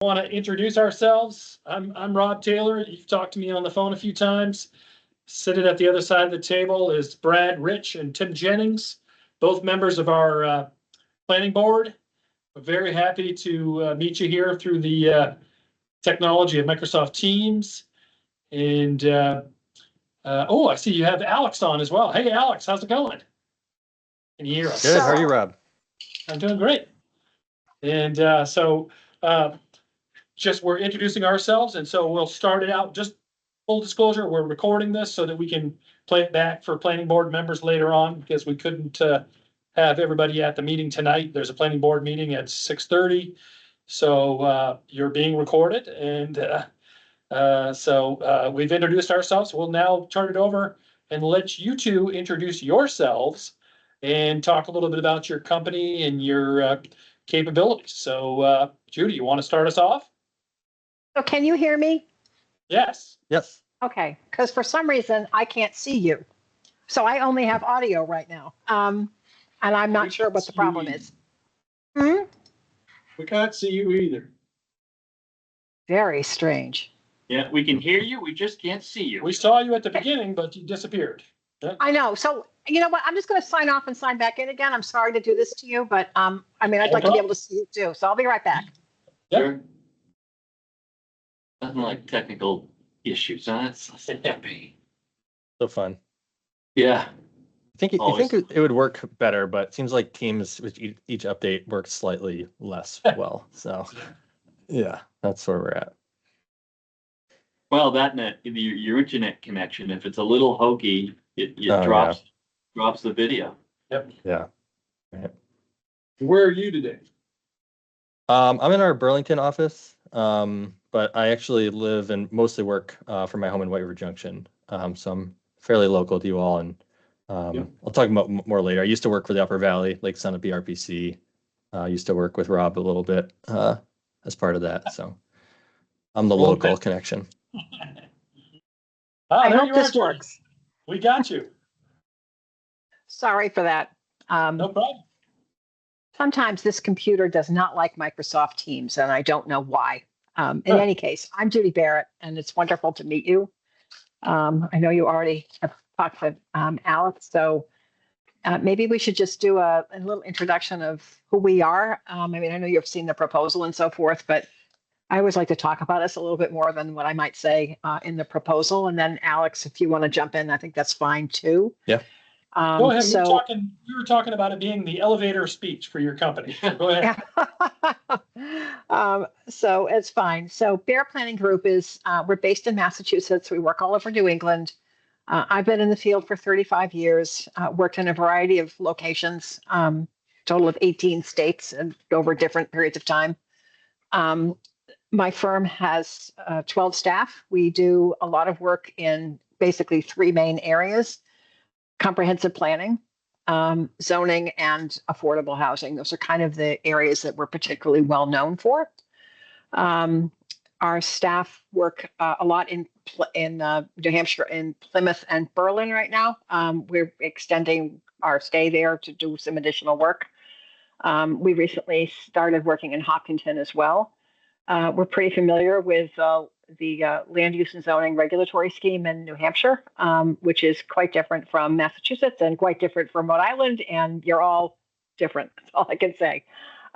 Want to introduce ourselves. I'm Rob Taylor. You've talked to me on the phone a few times. Sitting at the other side of the table is Brad Rich and Tim Jennings, both members of our planning board. We're very happy to meet you here through the technology of Microsoft Teams. And I see you have Alex on as well. Hey, Alex, how's it going? Can you hear us? Good. How are you, Rob? I'm doing great. And just we're introducing ourselves, and so we'll start it out. Just full disclosure, we're recording this so that we can play it back for planning board members later on, because we couldn't have everybody at the meeting tonight. There's a planning board meeting at 6:30, so you're being recorded, and so we've introduced ourselves. We'll now turn it over and let you two introduce yourselves and talk a little bit about your company and your capabilities. So Judi, you want to start us off? So can you hear me? Yes. Yes. Okay, because for some reason I can't see you. So I only have audio right now. And I'm not sure what the problem is. We can't see you either. Very strange. Yeah, we can hear you. We just can't see you. We saw you at the beginning, but you disappeared. I know. So you know what? I'm just going to sign off and sign back in again. I'm sorry to do this to you, but I mean, I'd like to be able to see you too. So I'll be right back. Yep. Sure. Nothing like technical issues, huh? It's such a pain. So fun. Yeah. You think it would work better, but it seems like Teams with each update works slightly less well. So yeah, that's where we're at. Well, your internet connection, if it's a little hokey, it drops the video. Yep. Yeah. Right. Where are you today? I'm in our Burlington office, but I actually live and mostly work from my home in White River Junction. So I'm fairly local to you all, and I'll talk about more later. I used to work for the Upper Valley, Lake Summit BRPC. I used to work with Rob a little bit as part of that. So I'm the local connection. I hope this works. We got you. Sorry for that. No problem. Sometimes this computer does not like Microsoft Teams, and I don't know why. In any case, I'm Judi Barrett, and it's wonderful to meet you. I know you already have talked with Alex, so maybe we should just do a little introduction of who we are. I mean, I know you've seen the proposal and so forth, but I always like to talk about us a little bit more than what I might say in the proposal. And then Alex, if you want to jump in, I think that's fine too. Yeah. Go ahead. We were talking about it being the elevator speech for your company. Go ahead. So it's fine. So Barrett Planning Group is, we're based in Massachusetts. We work all over New England. I've been in the field for 35 years, worked in a variety of locations, total of 18 states and over different periods of time. My firm has 12 staff. We do a lot of work in basically three main areas: comprehensive planning, zoning, and affordable housing. Those are kind of the areas that we're particularly well known for. Our staff work a lot in New Hampshire, in Plymouth and Berlin right now. We're extending our stay there to do some additional work. We recently started working in Hopkinton as well. We're pretty familiar with the land use and zoning regulatory scheme in New Hampshire, which is quite different from Massachusetts and quite different from Rhode Island, and you're all different. That's all I can say.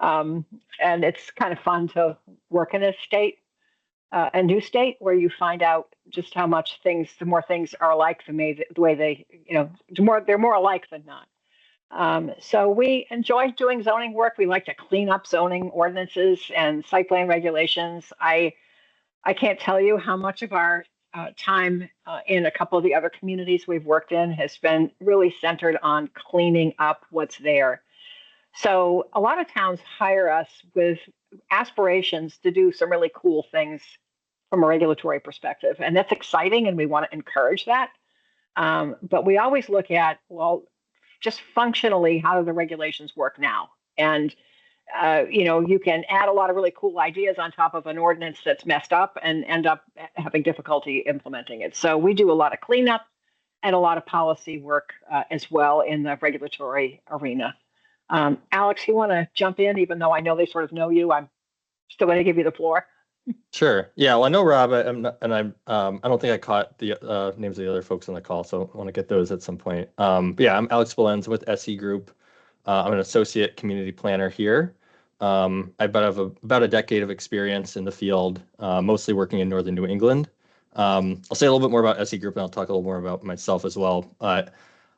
And it's kind of fun to work in a new state where you find out just how much the more things are alike, the way they, they're more alike than not. So we enjoy doing zoning work. We like to clean up zoning ordinances and site plan regulations. I can't tell you how much of our time in a couple of the other communities we've worked in has been really centered on cleaning up what's there. So a lot of towns hire us with aspirations to do some really cool things from a regulatory perspective, and that's exciting, and we want to encourage that. But we always look at, well, just functionally, how do the regulations work now? And you can add a lot of really cool ideas on top of an ordinance that's messed up and end up having difficulty implementing it. So we do a lot of cleanup and a lot of policy work as well in the regulatory arena. Alex, you want to jump in, even though I know they sort of know you? I'm Still going to give you the floor. Sure. Yeah. Well, I know Rob, I don't think I caught the names of the other folks on the call, so I want to get those at some point. But yeah, I'm Alex Belenz with SE Group. I'm an associate community planner here. I have about a decade of experience in the field, mostly working in northern New England. I'll say a little bit more about SE Group, and I'll talk a little more about myself as well.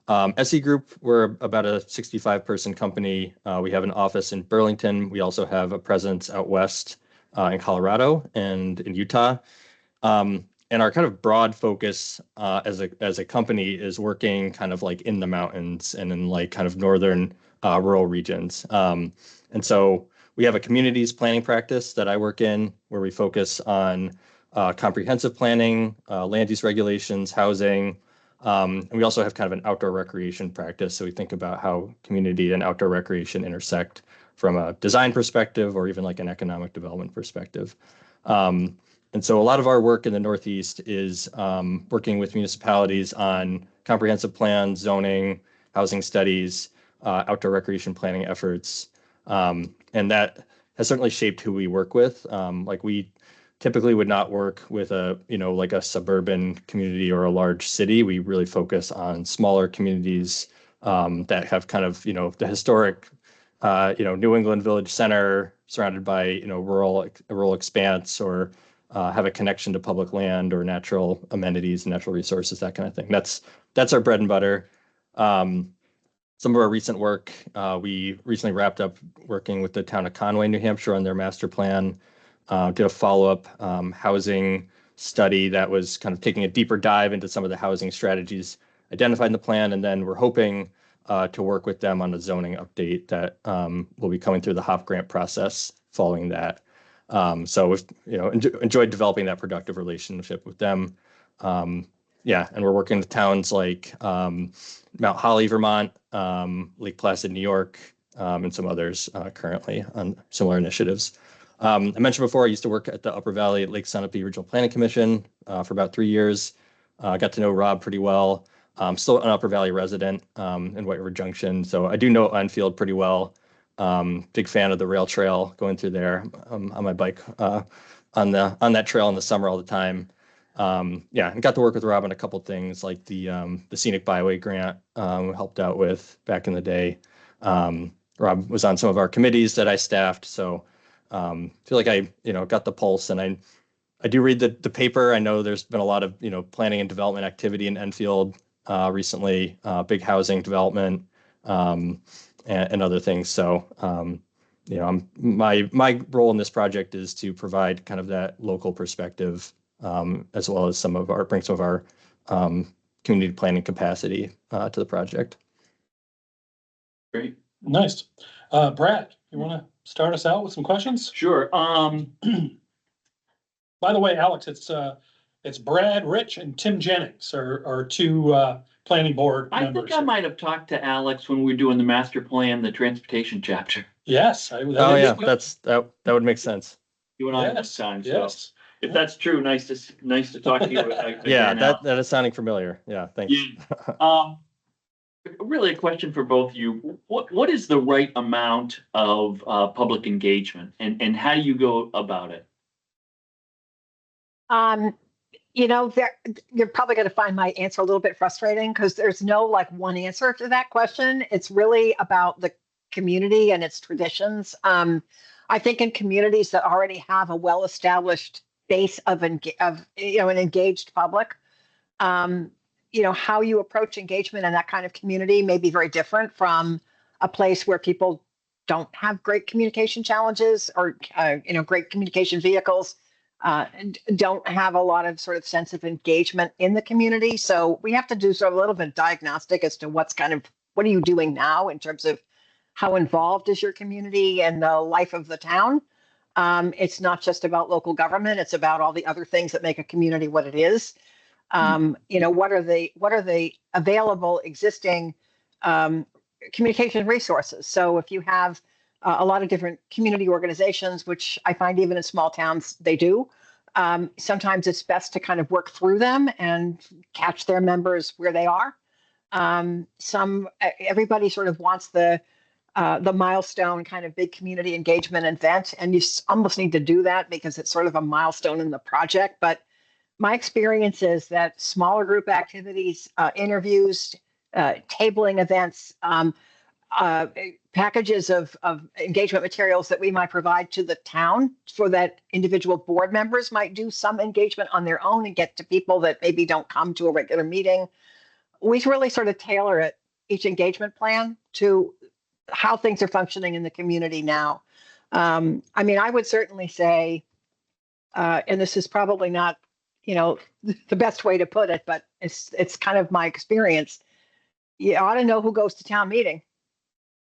SE Group, we're about a 65-person company. We have an office in Burlington. We also have a presence out west in Colorado and in Utah. And our kind of broad focus as a company is working kind of like in the mountains and in like kind of northern rural regions. And so we have a communities planning practice that I work in where we focus on comprehensive planning, land use regulations, housing. And we also have kind of an outdoor recreation practice. So we think about how community and outdoor recreation intersect from a design perspective or even like an economic development perspective. And so a lot of our work in the Northeast is working with municipalities on comprehensive plans, zoning, housing studies, outdoor recreation planning efforts. And that has certainly shaped who we work with. Like we typically would not work with like a suburban community or a large city. We really focus on smaller communities that have kind of, the historic, New England Village Center surrounded by, rural expanse or have a connection to public land or natural amenities, natural resources, that kind of thing. That's our bread and butter. Some of our recent work, we recently wrapped up working with the town of Conway, New Hampshire on their master plan, did a follow-up housing study that was kind of taking a deeper dive into some of the housing strategies identified in the plan. And then we're hoping to work with them on a zoning update that will be coming through the HOP grant process following that. So we've enjoyed developing that productive relationship with them. Yeah, and we're working with towns like Mount Holly, Vermont, Lake Placid, New York, and some others currently on similar initiatives. I mentioned before, I used to work at the Upper Valley Lake Sunapee Regional Planning Commission for about 3 years. Got to know Rob pretty well. I'm still an Upper Valley resident in White River Junction, so I do know Enfield pretty well. Big fan of the rail trail going through there on my bike on that trail in the summer all the time. Yeah, and got to work with Rob on a couple things like the Scenic Byway grant we helped out with back in the day. Rob was on some of our committees that I staffed, so feel like I got the pulse, and I do read the paper. I know there's been a lot of planning and development activity in Enfield recently, big housing development and other things. So my role in this project is to provide kind of that local perspective as well as bring some of our community planning capacity to the project. Great. Nice. Brad, you want to start us out with some questions? Sure. By the way, Alex, it's Brad, Rich, and Tim Jennings are two planning board members. I think I might have talked to Alex when we were doing the master plan, the transportation chapter. Yes. That would make sense. You and I last time. So yes. If that's true, nice to talk to you. Yeah, that is sounding familiar. Yeah, thanks. Yeah. Really a question for both of you. What is the right amount of public engagement and how do you go about it? You're probably going to find my answer a little bit frustrating because there's no one answer to that question. It's really about the community and its traditions. I think in communities that already have a well-established base of an engaged public, how you approach engagement in that kind of community may be very different from a place where people don't have great communication challenges or great communication vehicles, don't have a lot of sort of sense of engagement in the community. So we have to do sort of a little bit of diagnostic as to what are you doing now in terms of how involved is your community and the life of the town. It's not just about local government. It's about all the other things that make a community what it is. What are the available existing communication resources? So if you have a lot of different community organizations, which I find even in small towns, they do, sometimes it's best to kind of work through them and catch their members where they are. Everybody sort of wants the the milestone kind of big community engagement event. And you almost need to do that because it's sort of a milestone in the project. But my experience is that smaller group activities, interviews, tabling events, packages of engagement materials that we might provide to the town for that individual board members might do some engagement on their own and get to people that maybe don't come to a regular meeting. We really sort of tailor it, each engagement plan to how things are functioning in the community now. I mean, I would certainly say, and this is probably not, the best way to put it, but it's kind of my experience. You ought to know who goes to town meeting.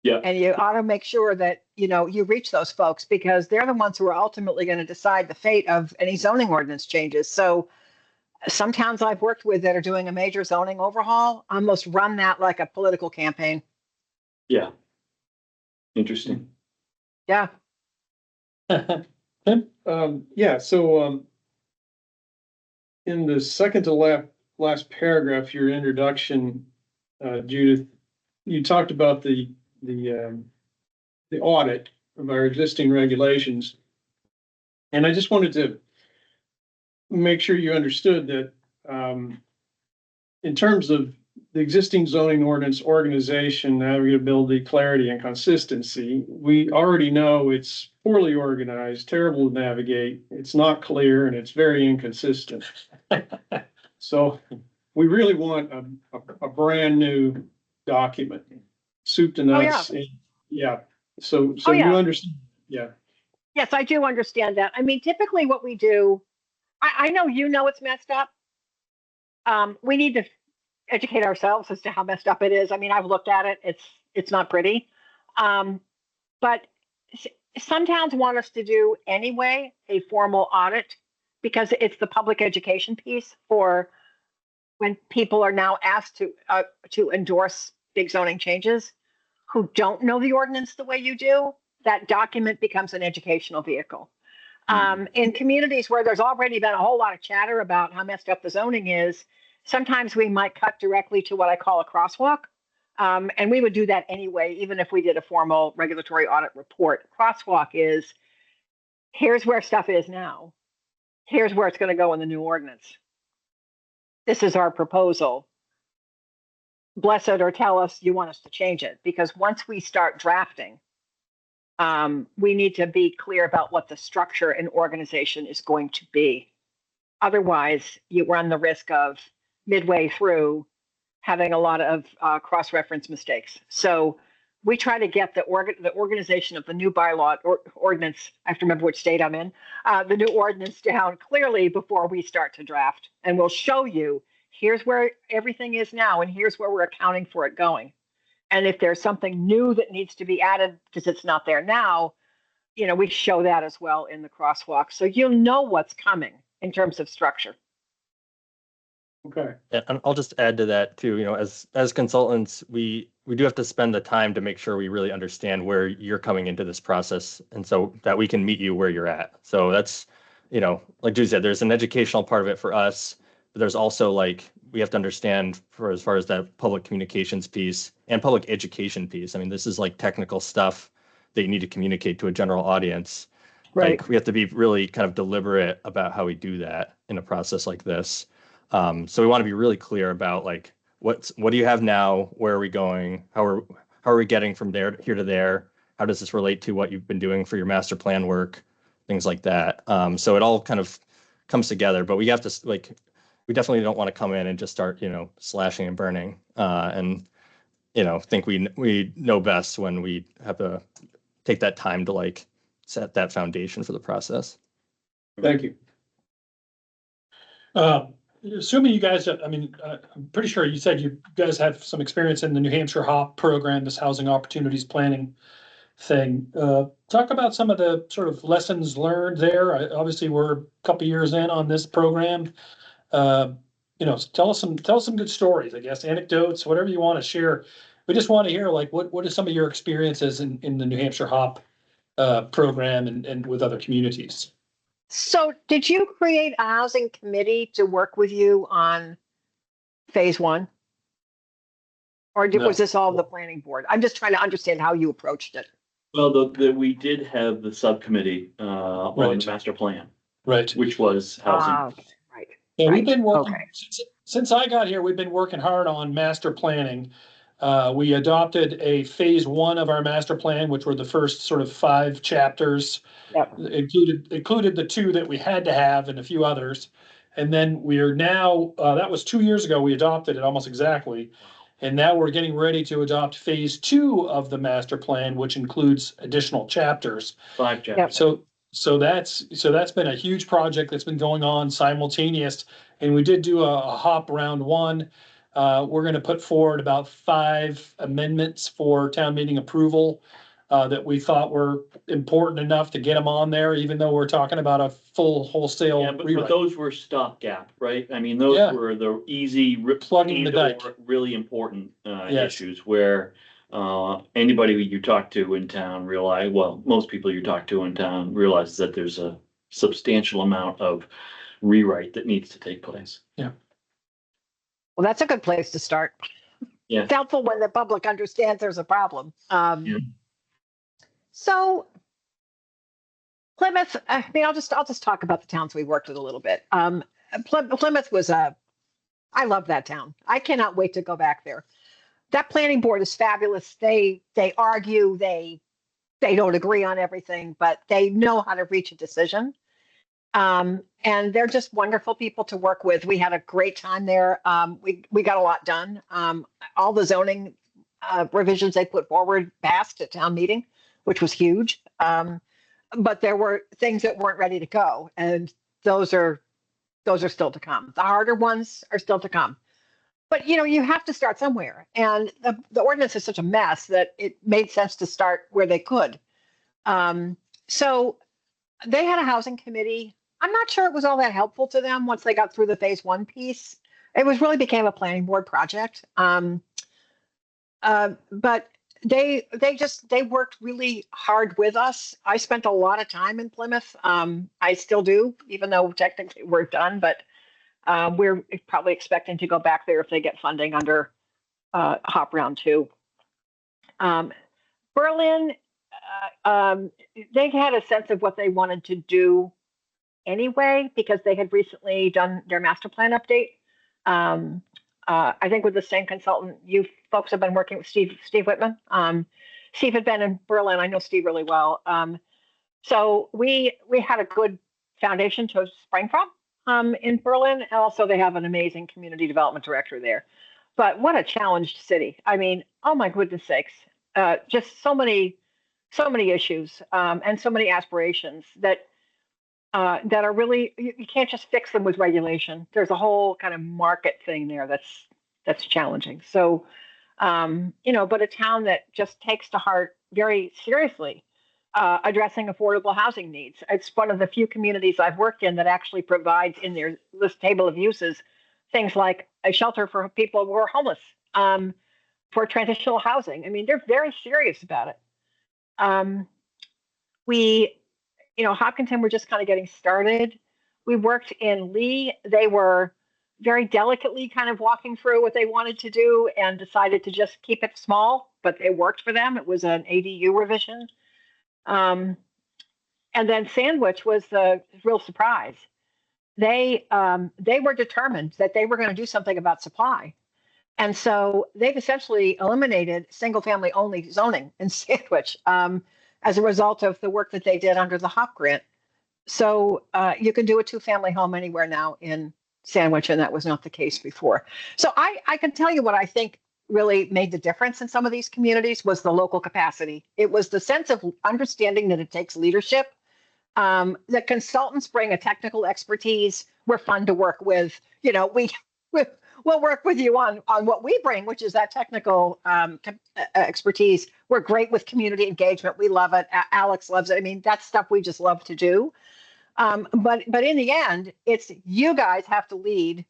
Yeah. And you ought to make sure that, you reach those folks because they're the ones who are ultimately going to decide the fate of any zoning ordinance changes. So some towns I've worked with that are doing a major zoning overhaul almost run that like a political campaign. Yeah. Interesting. Yeah. Yeah, so in the second to last paragraph, your introduction, Judith, you talked about the audit of our existing regulations. And I just wanted to make sure you understood that in terms of the existing zoning ordinance organization, navigability, clarity, and consistency, we already know it's poorly organized, terrible to navigate, it's not clear, and it's very inconsistent. So we really want a brand new document, soup to nuts. Yeah. So you understand, yeah. Yes, I do understand that. I mean, typically what we do, I know it's messed up. We need to educate ourselves as to how messed up it is. I mean, I've looked at it. It's not pretty. But some towns want us to do anyway a formal audit because it's the public education piece for when people are now asked to endorse big zoning changes who don't know the ordinance the way you do. That document becomes an educational vehicle. In communities where there's already been a whole lot of chatter about how messed up the zoning is, sometimes we might cut directly to what I call a crosswalk. And we would do that anyway, even if we did a formal regulatory audit report. Crosswalk is, here's where stuff is now. Here's where it's going to go in the new ordinance. This is our proposal. Bless it or tell us you want us to change it. Because once we start drafting, we need to be clear about what the structure and organization is going to be. Otherwise, you run the risk of midway through having a lot of cross-reference mistakes. So we try to get the organization of the new bylaw or ordinance, I have to remember which state I'm in, the new ordinance down clearly before we start to draft. And we'll show you, here's where everything is now, and here's where we're accounting for it going. And if there's something new that needs to be added because it's not there now, we show that as well in the crosswalk. So you'll know what's coming in terms of structure. Okay. And I'll just add to that too, as consultants, we do have to spend the time to make sure we really understand where you're coming into this process. And so that we can meet you where you're at. So that's, like Judi said, there's an educational part of it for us, but there's also we have to understand for as far as that public communications piece and public education piece. I mean, this is technical stuff that you need to communicate to a general audience. Right. We have to be really kind of deliberate about how we do that in a process like this. So we want to be really clear about what do you have now? Where are we going? How are we getting from here to there? How does this relate to what you've been doing for your master plan work? Things like that. So it all kind of comes together, but we have to we definitely don't want to come in and just start, slashing and burning, and, think we know best when we have to take that time to set that foundation for the process. Thank you. Assuming you guys, I'm pretty sure you said you guys have some experience in the New Hampshire HOP program, this housing opportunities planning thing. Talk about some of the sort of lessons learned there. Obviously, we're a couple years in on this program. Tell us some good stories, I guess, anecdotes, whatever you want to share. We just want to hear what are some of your experiences in the New Hampshire HOP program and with other communities. So did you create a housing committee to work with you on phase one? Or No. was this all the planning board? I'm just trying to understand how you approached it. Well, we did have the subcommittee, on Right. the master plan, Right. which was housing. Okay, right. Yeah, we've Right, been working, okay. since I got here, we've been working hard on master planning. We adopted a phase one of our master plan, which were the first sort of 5 chapters. Yep. Included the 2 that we had to have and a few others. And then we are now, that was 2 years ago, we adopted it almost exactly. And now we're getting ready to adopt phase 2 of the master plan, which includes additional chapters. 5 chapters. So that's been a huge project that's been going on simultaneous. And we did do a hop round 1. We're gonna put forward about 5 amendments for town meeting approval that we thought were important enough to get them on there, even though we're talking about a full wholesale Yeah, but rewrite. those were stopgap, right? I mean, those Yeah. were the easy, Plugging the dike. really important, Yes. issues where, anybody who you talk to in town realize, well, most people you talk to in town realize that there's a substantial amount of rewrite that needs to take place. Well, that's a good place to start. Yeah. It's helpful when the public understands there's a problem. Yeah. So Plymouth, I mean, I'll just talk about the towns we worked with a little bit. Plymouth was I love that town. I cannot wait to go back there. That planning board is fabulous. They argue, they don't agree on everything, but they know how to reach a decision. And they're just wonderful people to work with. We had a great time there. We got a lot done. All the zoning revisions they put forward passed at town meeting, which was huge. But there were things that weren't ready to go, and those are still to come. The harder ones are still to come. But you have to start somewhere, and the ordinance is such a mess that it made sense to start where they could. So they had a housing committee. I'm not sure it was all that helpful to them once they got through the phase 1 piece. It really became a planning board project. But they worked really hard with us. I spent a lot of time in Plymouth. I still do, even though technically we're done, but we're probably expecting to go back there if they get funding under Hop Round 2. Berlin, they had a sense of what they wanted to do anyway, because they had recently done their master plan update. I think with the same consultant, you folks have been working with Steve Whitman. Steve had been in Berlin. I know Steve really well. So we had a good foundation to spring from in Berlin. And also they have an amazing community development director there. But what a challenged city. I mean, oh my goodness sakes. Just so many issues and so many aspirations that are really, you can't just fix them with regulation. There's a whole kind of market thing there that's challenging. So, but a town that just takes to heart very seriously addressing affordable housing needs. It's one of the few communities I've worked in that actually provides in their list table of uses things like a shelter for people who are homeless, for transitional housing. I mean, they're very serious about it. Hopkinton, we're just kind of getting started. We worked in Lee. They were very delicately kind of walking through what they wanted to do and decided to just keep it small, but it worked for them. It was an ADU revision. And then Sandwich was the real surprise. They were determined that they were going to do something about supply. And so they've essentially eliminated single family only zoning in Sandwich as a result of the work that they did under the HOP grant. So you can do a 2-family home anywhere now in Sandwich, and that was not the case before. So I can tell you what I think really made the difference in some of these communities was the local capacity. It was the sense of understanding that it takes leadership. The consultants bring a technical expertise. We're fun to work with. We'll work with you on what we bring, which is that technical expertise. We're great with community engagement. We love it. Alex loves it. I mean, that's stuff we just love to do. But in the end, it's you guys have to lead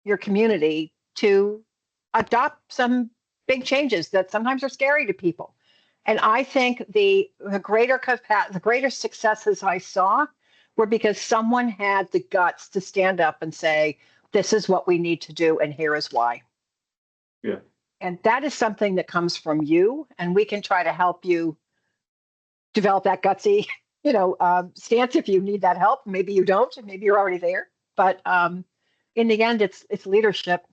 your community to adopt some big changes that sometimes are scary to people. And I think the greater successes I saw were because someone had the guts to stand up and say, this is what we need to do, and here is why. Yeah. And that is something that comes from you, and we can try to help you develop that gutsy, stance if you need that help. Maybe you don't, maybe you're already there. But in the end, it's leadership.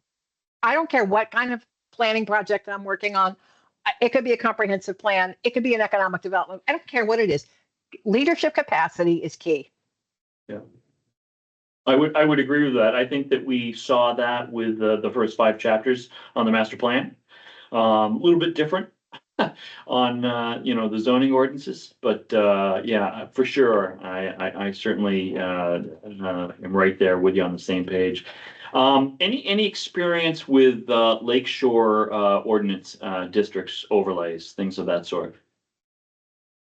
I don't care what kind of planning project I'm working on. It could be a comprehensive plan. It could be an economic development. I don't care what it is. Leadership capacity is key. Yeah. I would agree with that. I think that we saw that with the first 5 chapters on the master plan. A little bit different on, the zoning ordinances, but, yeah, for sure. I certainly, am right there with you on the same page. Any experience with, lakeshore, ordinance, districts, overlays, things of that sort?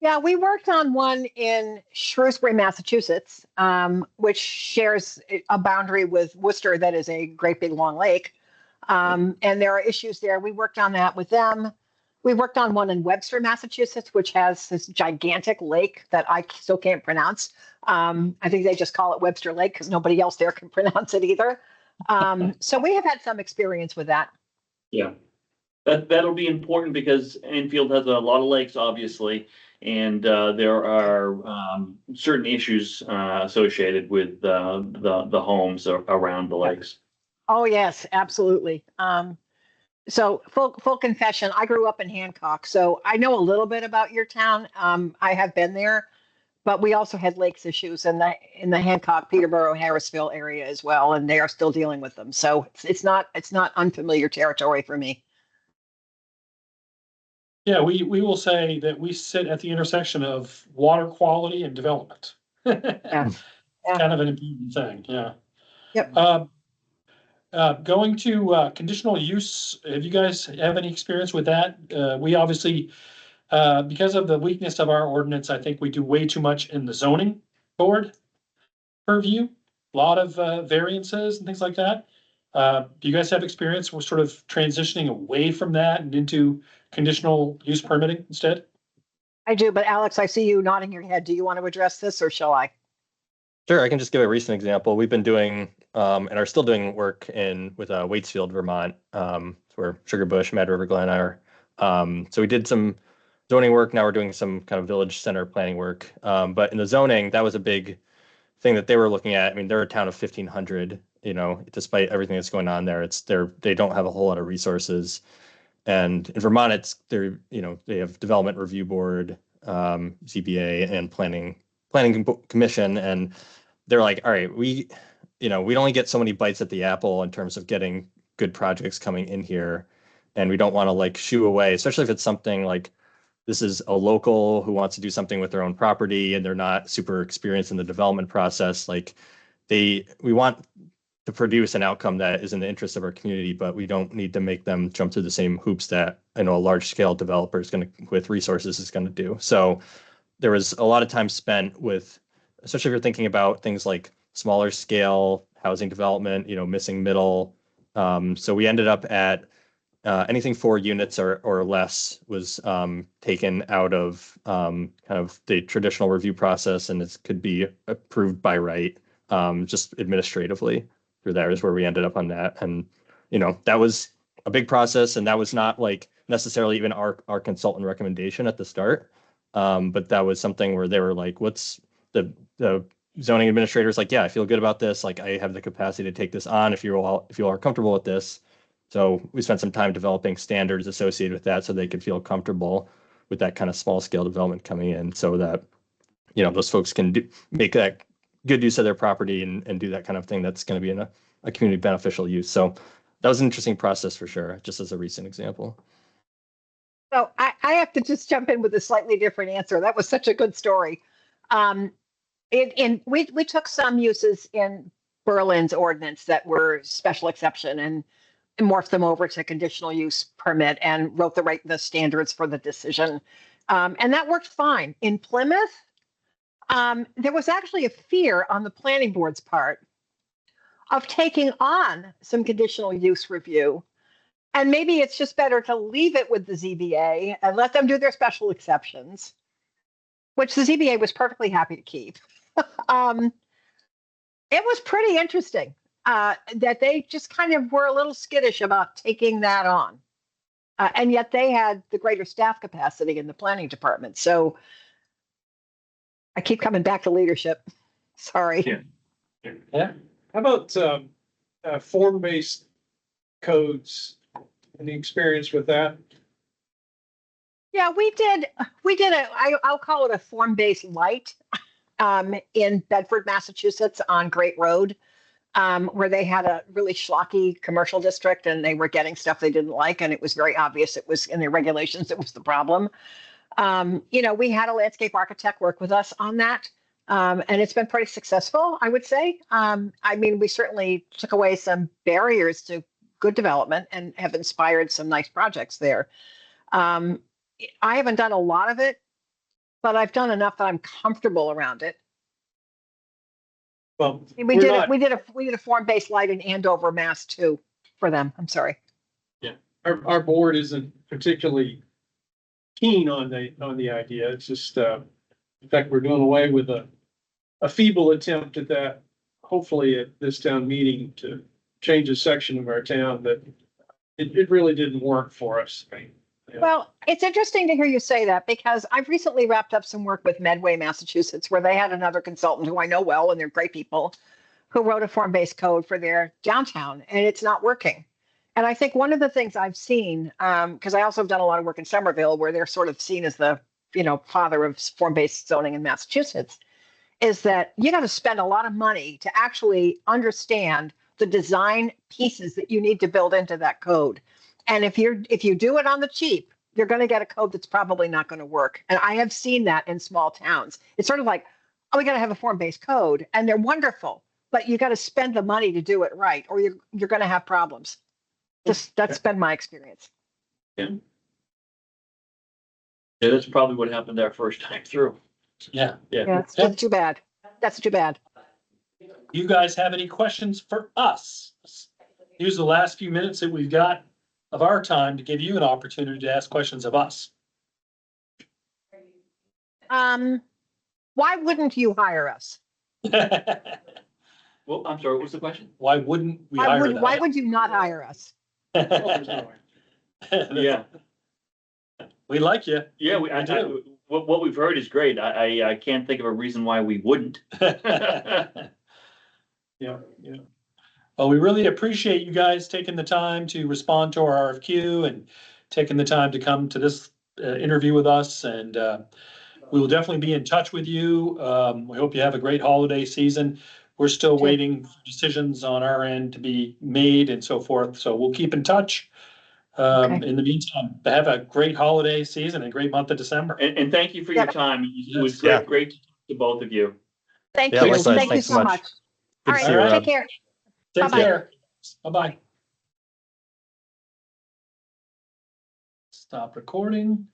Yeah, we worked on one in Shrewsbury, Massachusetts, which shares a boundary with Worcester that is a great big long lake. And there are issues there. We worked on that with them. We worked on one in Webster, Massachusetts, which has this gigantic lake that I still can't pronounce. I think they just call it Webster Lake because nobody else there can pronounce it either. So we have had some experience with that. Yeah. That'll be important because Enfield has a lot of lakes, obviously, and there are certain issues associated with the homes around the lakes. Oh, yes, absolutely. So full confession, I grew up in Hancock, so I know a little bit about your town. I have been there, but we also had lakes issues in the Hancock, Peterborough, Harrisville area as well, and they are still dealing with them. So it's not unfamiliar territory for me. Yeah, we will say that we sit at the intersection of water quality and development. Yeah. Kind of an important thing, yeah. Yep. Going to conditional use, have you guys have any experience with that? We obviously, because of the weakness of our ordinance, I think we do way too much in the zoning board purview. A lot of variances and things like that. Do you guys have experience with sort of transitioning away from that and into conditional use permitting instead? I do, but Alex, I see you nodding your head. Do you want to address this or shall I? Sure, I can just give a recent example. We've been doing and are still doing work with Waitsfield, Vermont, where Sugarbush, Mad River Glen are. So we did some zoning work. Now we're doing some kind of village center planning work. But in the zoning, that was a big thing that they were looking at. I mean, they're a town of 1,500. Despite everything that's going on there, they don't have a whole lot of resources. And in Vermont, they have Development Review Board, ZBA, and Planning Commission, and they're like, all right, we only get so many bites at the apple in terms of getting good projects coming in here, and we don't want to like shoo away, especially if it's something like this is a local who wants to do something with their own property and they're not super experienced in the development process. Like we want to produce an outcome that is in the interest of our community, but we don't need to make them jump through the same hoops that a large scale developer is going to with resources is going to do. So there was a lot of time spent with, especially if you're thinking about things like smaller scale housing development, missing middle. So we ended up at anything 4 units or less was taken out of kind of the traditional review process, and it could be approved by right, just administratively. Through there is where we ended up on that. And, that was a big process, and that was not like necessarily even our consultant recommendation at the start. But that was something where they were like, what's the zoning administrators like, yeah, I feel good about this. Like I have the capacity to take this on if you are comfortable with this. So we spent some time developing standards associated with that so they could feel comfortable with that kind of small scale development coming in, so that, those folks can make that good use of their property and do that kind of thing that's going to be in a community beneficial use. So that was an interesting process for sure, just as a recent example. So I have to just jump in with a slightly different answer. That was such a good story. We took some uses in Berlin's ordinance that were special exception and morphed them over to conditional use permit and wrote the standards for the decision. And that worked fine. In Plymouth, there was actually a fear on the planning board's part of taking on some conditional use review. And maybe it's just better to leave it with the ZBA and let them do their special exceptions, which the ZBA was perfectly happy to keep. It was pretty interesting. that they just kind of were a little skittish about taking that on. And yet they had the greater staff capacity in the planning department. So I keep coming back to leadership. Sorry. Yeah. Yeah. How about, form-based codes? Any experience with that? Yeah, we did I'll call it a form-based light in Bedford, Massachusetts on Great Road, where they had a really schlocky commercial district and they were getting stuff they didn't like. And it was very obvious it was in their regulations, it was the problem. We had a landscape architect work with us on that. And it's been pretty successful, I would say. We certainly took away some barriers to good development and have inspired some nice projects there. I haven't done a lot of it, but I've done enough that I'm comfortable around it. Well, We did a form-based light in Andover, Mass too, for them. I'm sorry. our board isn't particularly keen on the idea. It's just, in fact, we're doing away with a feeble attempt at that, hopefully at this town meeting to change a section of our town, but it really didn't work for us. Yeah. Well, it's interesting to hear you say that because I've recently wrapped up some work with Medway, Massachusetts, where they had another consultant who I know well, and they're great people, who wrote a form-based code for their downtown, and it's not working. And I think one of the things I've seen, because I also have done a lot of work in Somerville, where they're sort of seen as the, father of form-based zoning in Massachusetts, is that you got to spend a lot of money to actually understand the design pieces that you need to build into that code. And if you do it on the cheap, you're going to get a code that's probably not going to work. And I have seen that in small towns. It's sort of like, oh, we got to have a form-based code, and they're wonderful, but you got to spend the money to do it right, or you're going to have problems. That's been my experience. Yeah, that's probably what happened our first time through. Yeah. Yeah, that's too bad. That's too bad. You guys have any questions for us? Use the last few minutes that we've got of our time to give you an opportunity to ask questions of us. Why wouldn't you hire us? Well, I'm sorry, what was the question? Why wouldn't we hire them? Why would you not hire us? Yeah, We like you. yeah, We do. what we've heard is great. I can't think of a reason why we wouldn't. Yeah. Well, we really appreciate you guys taking the time to respond to our RFQ and taking the time to come to this interview with us. And we will definitely be in touch with you. We hope you have a great holiday season. We're still waiting for decisions on our end to be made and so forth. So we'll keep in touch. Okay. In the meantime, have a great holiday season and a great month of December. And thank you for your time. It was great, great to talk to both of you. Thank Yeah, you. likewise. Thank you Thanks so so much. much. All Good to right, see you, take Rob. care. Take Bye-bye. care. Bye-bye. Stop recording.